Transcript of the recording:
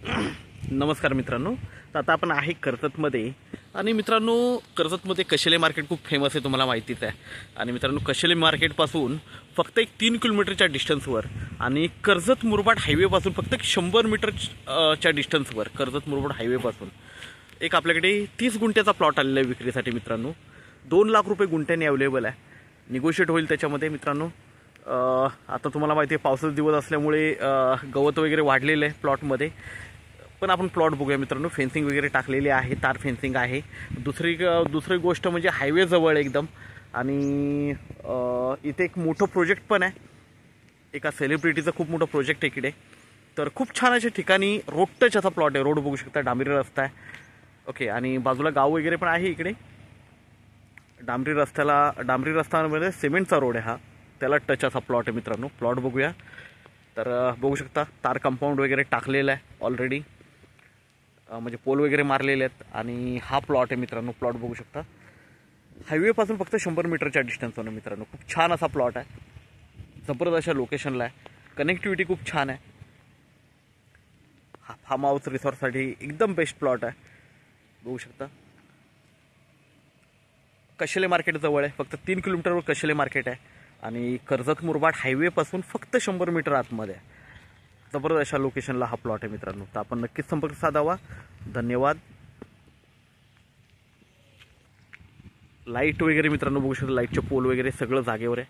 नमस्कार मित्रांनो, तर आता आपण आहे कर्जतमध्ये. आणि मित्रांनो, कर्जतमध्ये कशेले मार्केट खूप फेमस आहे, तुम्हाला माहितीच आहे. आणि मित्रांनो, कशेले मार्केटपासून फक्त एक 3 किलोमीटरच्या डिस्टन्सवर आणि कर्जत मुरबाड हायवेपासून फक्त एक 100 मीटरच्या डिस्टन्सवर, कर्जत मुरबाड हायवेपासून एक आपल्याकडे 30 गुंठ्याचा प्लॉट आलेला आहे विक्रीसाठी मित्रांनो. 2 लाख रुपये गुंठ्याने अवेलेबल आहे. निगोशिएट होईल त्याच्यामध्ये मित्रांनो. आता तुम्हाला माहिती आहे, पावसाचे दिवस असल्यामुळे गवत वगैरे वाढलेलं आहे प्लॉटमध्ये. पण आपण प्लॉट बघूया मित्रांनो. फेन्सिंग वगैरे टाकलेली आहे, तार फेन्सिंग आहे. दुसरी गोष्ट म्हणजे हायवे जवळ एकदम. आणि इथे एक मोठं प्रोजेक्ट पण आहे, एका सेलिब्रिटीचं खूप मोठं प्रोजेक्ट आहे इकडे. तर खूप छान अशा ठिकाणी रोड टच असा प्लॉट आहे. रोड बघू शकता, डांबरी रस्ता आहे. ओके, आणि बाजूला गाव वगैरे पण आहे इकडे. डांबरी रस्त्यामध्ये सिमेंटचा रोड आहे हा, त्याला टच असा प्लॉट आहे मित्रांनो. प्लॉट बघूया. तर बघू शकता, तार कंपाऊंड वगैरे टाकलेलं आहे ऑलरेडी, म्हणजे पोल वगैरे मारलेले आहेत. आणि हा प्लॉट आहे मित्रांनो. प्लॉट बघू शकता, हायवेपासून फक्त 100 मीटरच्या डिस्टन्सवर मित्रांनो. खूप छान असा प्लॉट आहे, जबरदस्त अशा लोकेशनला आहे. कनेक्टिव्हिटी खूप छान आहे. हा फार्म हाऊस रिसॉर्टसाठी एकदम बेस्ट प्लॉट आहे. बघू शकता, कशेले मार्केट जवळ आहे. फक्त 3 किलोमीटरवर कशेले मार्केट आहे. आणि कर्जत मुरबाड हायवेपासून फक्त 100 मीटर आतमध्ये आहे. जबरदस्त अशा लोकेशनला हा प्लॉट आहे मित्रांनो. तर आपण नक्कीच संपर्क साधावा. धन्यवाद. लाईट वगैरे मित्रांनो बघू शकता, लाईटचे पोल वगैरे सगळं जागेवर आहे.